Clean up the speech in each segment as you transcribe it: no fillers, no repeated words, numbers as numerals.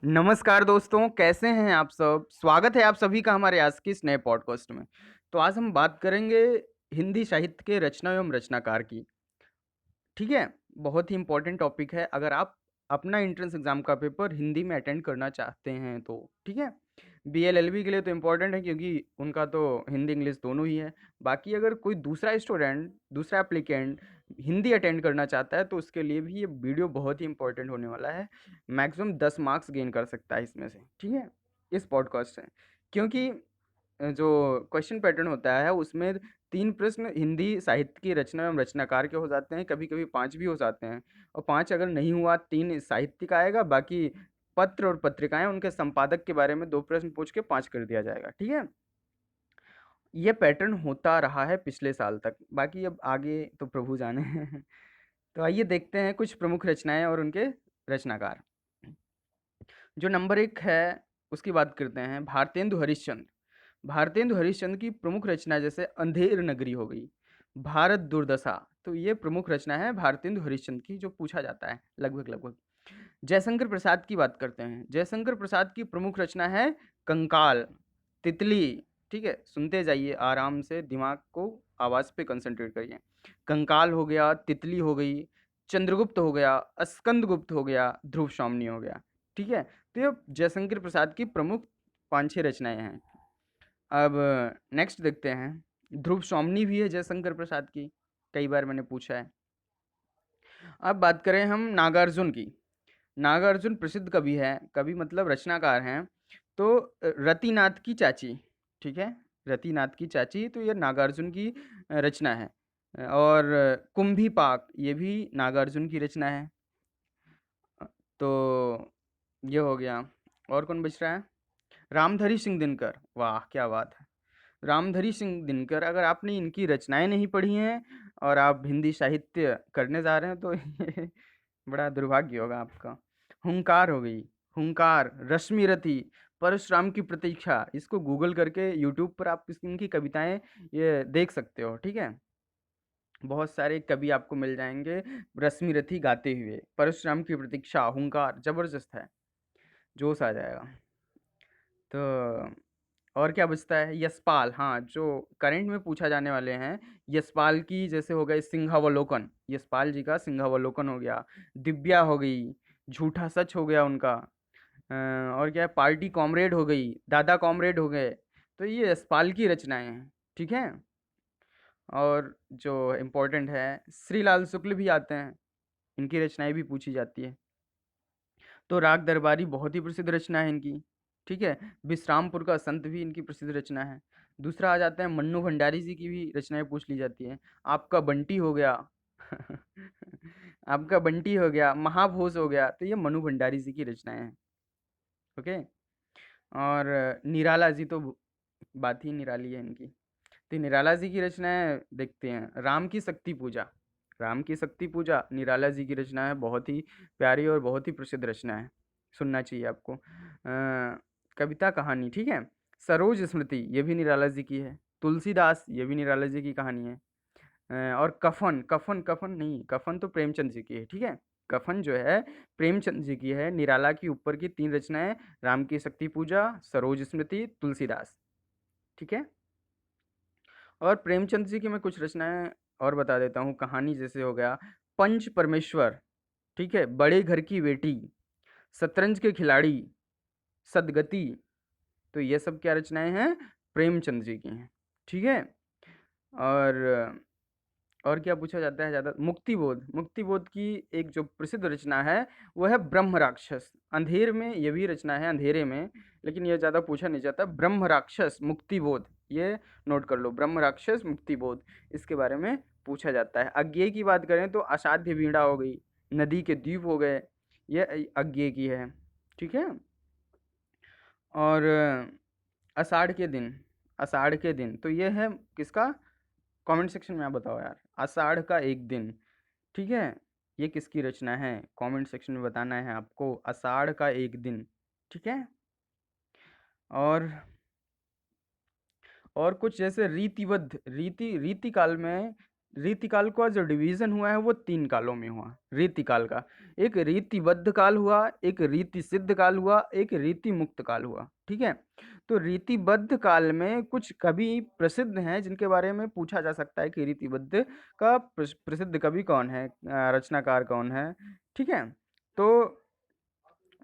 नमस्कार दोस्तों, कैसे हैं आप सब? स्वागत है आप सभी का हमारे आज की इस नए पॉडकास्ट में। तो आज हम बात करेंगे हिंदी साहित्य के रचना एवं रचनाकार की, ठीक है? बहुत ही इम्पोर्टेंट टॉपिक है अगर आप अपना एंट्रेंस एग्ज़ाम का पेपर हिंदी में अटेंड करना चाहते हैं तो, ठीक है? बीएल, एलएलबी के लिए तो इम्पोर्टेंट है क्योंकि उनका तो हिंदी, इंग्लिश दोनों ही है। बाकी अगर कोई दूसरा स्टूडेंट, दूसरा एप्लीकेंट हिंदी अटेंड करना चाहता है तो उसके लिए भी ये वीडियो बहुत ही इम्पोर्टेंट होने वाला है। मैक्सिमम 10 मार्क्स गेन कर सकता है इसमें से, ठीक है? इस पॉडकास्ट से। क्योंकि जो क्वेश्चन पैटर्न होता है उसमें 3 प्रश्न हिंदी साहित्य की रचना एवं रचनाकार के हो जाते हैं, कभी-कभी 5 भी हो जाते हैं और 5 अगर नहीं हुआ 3 साहित्य का आएगा, बाकी पत्र और पत्रिकाएँ उनके संपादक के बारे में 2 प्रश्न पूछ के 5 कर दिया जाएगा, ठीक है? ये पैटर्न होता रहा है पिछले साल तक, बाकी अब आगे तो प्रभु जाने। तो आइए देखते हैं कुछ प्रमुख रचनाएँ और उनके रचनाकार। जो नंबर 1 है उसकी बात करते हैं, भारतेंदु हरिश्चंद्र। भारतेंदु हरिश्चंद्र की प्रमुख रचना जैसे अंधेर नगरी हो गई, भारत दुर्दशा, तो ये प्रमुख रचना है भारतेंदु हरिश्चंद्र की जो पूछा जाता है लगभग। जयशंकर प्रसाद की बात करते हैं। जयशंकर प्रसाद की प्रमुख रचना है कंकाल, तितली, ठीक है? सुनते जाइए आराम से, दिमाग को आवाज़ पे कंसंट्रेट करिए। कंकाल हो गया, तितली हो गई, चंद्रगुप्त हो गया, स्कंदगुप्त हो गया, ध्रुव शॉमनी हो गया, ठीक है? तो ये जयशंकर प्रसाद की प्रमुख 5-6 रचनाएँ हैं। अब नेक्स्ट देखते हैं, ध्रुव शॉमनी भी है जयशंकर प्रसाद की, कई बार मैंने पूछा है। अब बात करें हम नागार्जुन की। नागार्जुन प्रसिद्ध कवि है, कवि मतलब रचनाकार हैं। तो रतिनाथ की चाची, ठीक है? रतिनाथ की चाची, तो ये नागार्जुन की रचना है। और कुंभी-पाक ये भी नागार्जुन की रचना है। तो ये हो गया। और कौन बच रहा है? रामधारी सिंह दिनकर, वाह! क्या बात है। रामधारी सिंह दिनकर, अगर आपने इनकी रचनाएँ नहीं पढ़ी हैं और आप हिंदी साहित्य करने जा रहे हैं तो ये बड़ा दुर्भाग्य होगा आपका। हुंकार हो गई, हुंकार, रश्मिरथी, परशुराम की प्रतीक्षा, इसको गूगल करके यूट्यूब पर आप इनकी कविताएँ ये देख सकते हो, ठीक है? बहुत सारे कवि आपको मिल जाएँगे रश्मिरथी गाते हुए, परशुराम की प्रतीक्षा, हुंकार, ज़बरदस्त है, जोश आ जाएगा। तो और क्या बचता है? यशपाल, हाँ, जो करंट में पूछा जाने वाले हैं, यशपाल की जैसे हो गए सिंहावलोकन, यशपाल जी का सिंहावलोकन हो गया, दिव्या हो गई, झूठा सच हो गया उनका, और क्या है, पार्टी कॉमरेड हो गई, दादा कॉमरेड हो गए, तो ये यशपाल की रचनाएँ हैं, ठीक है? और जो इम्पोर्टेंट है, श्रीलाल शुक्ल भी आते हैं, इनकी रचनाएँ भी पूछी जाती है। तो राग दरबारी बहुत ही प्रसिद्ध रचना है इनकी, ठीक है? विश्रामपुर का संत भी इनकी प्रसिद्ध रचना है। दूसरा आ जाता है मन्नू भंडारी जी की भी रचनाएँ पूछ ली जाती हैं। आपका बंटी हो गया, आपका बंटी हो गया, महाभोज हो गया, तो ये मन्नू भंडारी जी की रचनाएँ हैं, ओके? और निराला जी तो बात ही निराली है इनकी। तो निराला जी की रचनाएँ देखते हैं, राम की शक्ति पूजा, राम की शक्ति पूजा निराला जी की रचना है, बहुत ही प्यारी और बहुत ही प्रसिद्ध रचना है, सुनना चाहिए आपको। कविता कहानी, ठीक है? सरोज स्मृति ये भी निराला जी की है, तुलसीदास ये भी निराला जी की कहानी है। और कफन, कफन कफन नहीं, कफन तो प्रेमचंद जी की है, ठीक है? कफन जो है प्रेमचंद जी की है, निराला की ऊपर की 3 रचनाएँ, राम की शक्ति पूजा, सरोज स्मृति, तुलसीदास, ठीक है? और प्रेमचंद जी की मैं कुछ रचनाएँ और बता देता हूँ, कहानी जैसे हो गया, पंच परमेश्वर, ठीक है? बड़े घर की बेटी, शतरंज के खिलाड़ी, सदगति, तो ये सब क्या रचनाएँ हैं? प्रेमचंद जी की हैं, ठीक है? और और क्या पूछा जाता है ज़्यादा? मुक्तिबोध, मुक्तिबोध की एक जो प्रसिद्ध रचना है, वो है ब्रह्म राक्षस। अंधेर में ये भी रचना है, अंधेरे में, लेकिन ये ज़्यादा पूछा नहीं जाता। ब्रह्म राक्षस, मुक्तिबोध, ये नोट कर लो, ब्रह्म राक्षस, मुक्तिबोध, इसके बारे में पूछा जाता है। अज्ञेय की बात करें तो असाध्य वीणा हो गई, नदी के द्वीप हो गए, ये अज्ञेय की है, ठीक है? और आषाढ़ के दिन, तो ये है किसका? कमेंट सेक्शन में आप बताओ यार, आषाढ़ का एक दिन, ठीक है? ये किसकी रचना है? कमेंट सेक्शन में बताना है आपको, आषाढ़ का एक दिन, ठीक है? और और कुछ जैसे रीतिबद्ध, रीति काल में रीतिकाल का जो डिवीजन हुआ है वो 3 कालों में हुआ रीतिकाल का। एक रीतिबद्ध काल हुआ, एक रीति सिद्ध काल हुआ, एक रीति मुक्त काल हुआ। ठीक है, तो रीतिबद्ध काल में कुछ कवि प्रसिद्ध हैं जिनके बारे में पूछा जा सकता है कि रीतिबद्ध का प्रसिद्ध कवि कौन है, रचनाकार कौन है। ठीक है, तो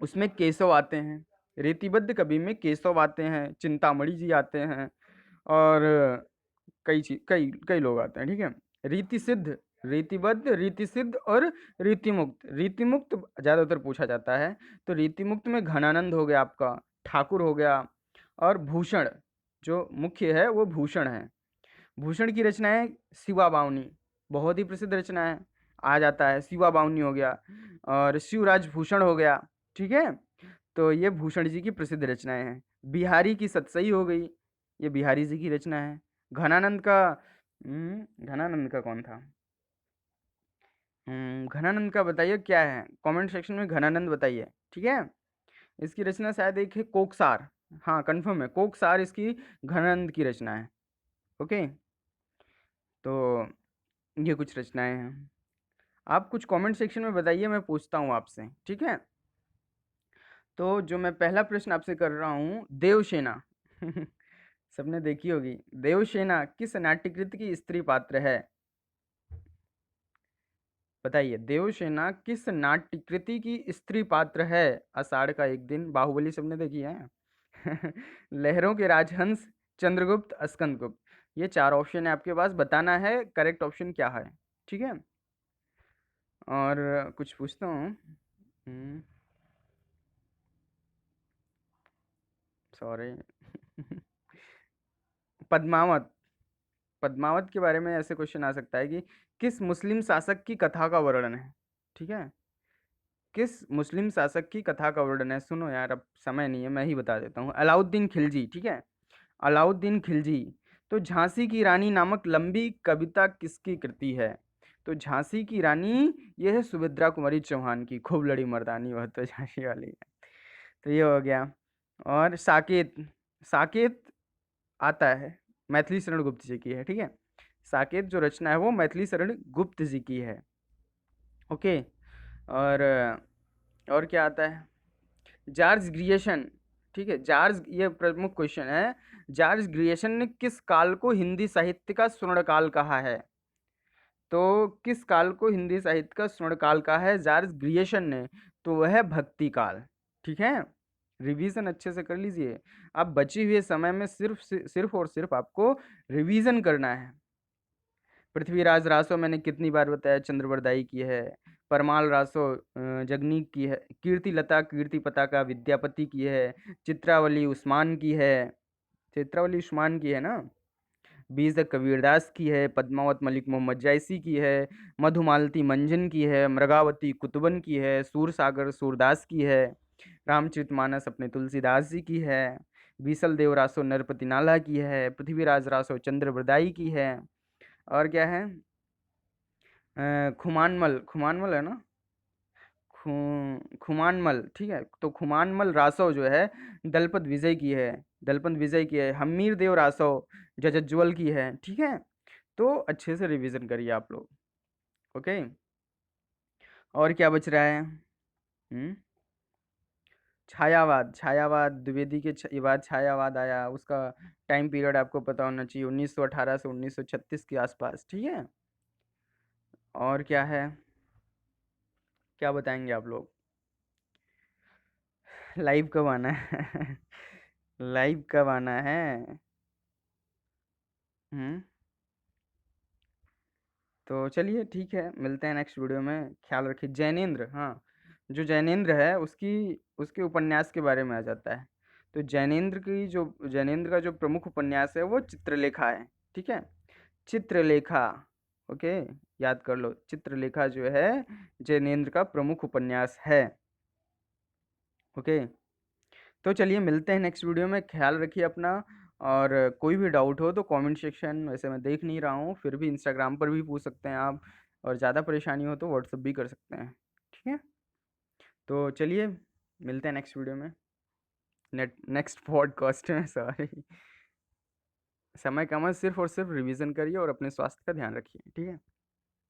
उसमें केशव आते हैं, रीतिबद्ध कवि में केशव आते हैं, चिंतामणि जी आते हैं, और कई कई लोग आते हैं। ठीक है, रीति सिद्ध, रीतिबद्ध, रीति सिद्ध और रीति मुक्त। रीति मुक्त ज्यादातर पूछा जाता है, तो रीति मुक्त में घनानंद हो गया आपका, ठाकुर हो गया, और भूषण जो मुख्य है वो भूषण है। भूषण की रचनाएं शिवा बावनी, बहुत ही प्रसिद्ध रचना है, आ जाता है शिवा बावनी हो गया, और शिवराज भूषण हो गया। ठीक है, तो ये भूषण जी की प्रसिद्ध रचनाएं हैं। बिहारी की सतसई हो गई, ये बिहारी जी की रचना है। घनानंद का घनानंद का कौन था? घनानंद का बताइए क्या है, कमेंट सेक्शन में घनानंद बताइए। ठीक है, इसकी रचना शायद एक है कोकसार, हाँ कंफर्म है, कोकसार इसकी घनानंद की रचना है। ओके, तो ये कुछ रचनाएं हैं। आप कुछ कमेंट सेक्शन में बताइए, मैं पूछता हूँ आपसे। ठीक है, तो जो मैं पहला प्रश्न आपसे कर रहा हूँ, देवसेना सबने देखी होगी, देवसेना किस नाट्यकृत की स्त्री पात्र है? बताइए, देवसेना किस नाट्यकृति की स्त्री पात्र है? आषाढ़ का एक दिन, बाहुबली सबने देखी है। लहरों के राजहंस, चंद्रगुप्त, स्कंदगुप्त। ये 4 ऑप्शन है आपके पास, बताना है करेक्ट ऑप्शन क्या है। ठीक है, और कुछ पूछता हूँ। सॉरी पद्मावत, पद्मावत के बारे में ऐसे क्वेश्चन आ सकता है कि किस मुस्लिम शासक की कथा का वर्णन है? ठीक है, किस मुस्लिम शासक की कथा का वर्णन है? सुनो यार, अब समय नहीं है, मैं ही बता देता हूँ। अलाउद्दीन खिलजी। ठीक है, अलाउद्दीन खिलजी। तो झांसी की रानी नामक लंबी कविता किसकी कृति है? तो झांसी की रानी ये है सुभद्रा कुमारी चौहान की, खूब लड़ी मर्दानी वह तो झांसी वाली है। तो ये हो गया। और साकेत, साकेत आता है मैथिली शरण गुप्त जी की है। ठीक है, साकेत जो रचना है वो मैथिली शरण गुप्त जी की है। ओके, और क्या आता है? George Grierson. ठीक है, जॉर्ज, ये प्रमुख क्वेश्चन है, जॉर्ज ग्रियर्सन ने किस काल को हिंदी साहित्य का स्वर्ण काल कहा है? तो किस काल को हिंदी साहित्य का स्वर्ण काल कहा है जॉर्ज ग्रियर्सन ने? तो वह है भक्ति काल। ठीक है, रिवीजन अच्छे से कर लीजिए। अब बची हुए समय में सिर्फ और सिर्फ आपको रिवीजन करना है। पृथ्वीराज रासो मैंने कितनी बार बताया, चंद्रवरदाई की है। परमाल रासो जगनीक की है। कीर्ति लता कीर्ति पताका विद्यापति की है। चित्रावली उस्मान की है, चित्रावली उस्मान की है ना। बीजक कबीरदास की है। पद्मावत मलिक मोहम्मद जायसी की है। मधुमालती मंजन की है। मृगावती कुतुबन की है। सूरसागर सूरदास की है। रामचरितमानस अपने तुलसीदास जी की है। बीसल देव रासो नरपति नाला की है। पृथ्वीराज रासो चंद्रवरदाई की है। और क्या है? खुमानमल, खुमानमल है ना, खुमानमल। ठीक है, तो खुमानमल रासव जो है दलपत विजय की है, दलपत विजय की है। हमीर देव रासव जजज्वल की है। ठीक है, तो अच्छे से रिवीजन करिए आप लोग। ओके, और क्या बच रहा है? छायावाद, छायावाद द्विवेदी के बाद छायावाद आया, उसका टाइम पीरियड आपको पता होना चाहिए, 1918 से 1936 के आसपास। ठीक है, और क्या है, क्या बताएंगे आप लोग? लाइव कब आना है? लाइव कब आना है? हम्म, तो चलिए ठीक है, मिलते हैं नेक्स्ट वीडियो में, ख्याल रखिए। जैनेन्द्र, हाँ, जो जैनेन्द्र है उसकी, उसके उपन्यास के बारे में आ जाता है। तो जैनेन्द्र का जो प्रमुख उपन्यास है वो चित्रलेखा है। ठीक है, चित्रलेखा। ओके, याद कर लो, चित्रलेखा जो है जैनेन्द्र का प्रमुख उपन्यास है। ओके, तो चलिए मिलते हैं नेक्स्ट वीडियो में, ख्याल रखिए अपना। और कोई भी डाउट हो तो कमेंट सेक्शन, वैसे मैं देख नहीं रहा हूँ, फिर भी इंस्टाग्राम पर भी पूछ सकते हैं आप, और ज़्यादा परेशानी हो तो व्हाट्सअप भी कर सकते हैं। ठीक है, तो चलिए मिलते हैं नेक्स्ट वीडियो में, नेक्स्ट पॉडकास्ट में, सॉरी। समय कम है, सिर्फ़ और सिर्फ़ रिवीज़न करिए और अपने स्वास्थ्य का ध्यान रखिए, ठीक है?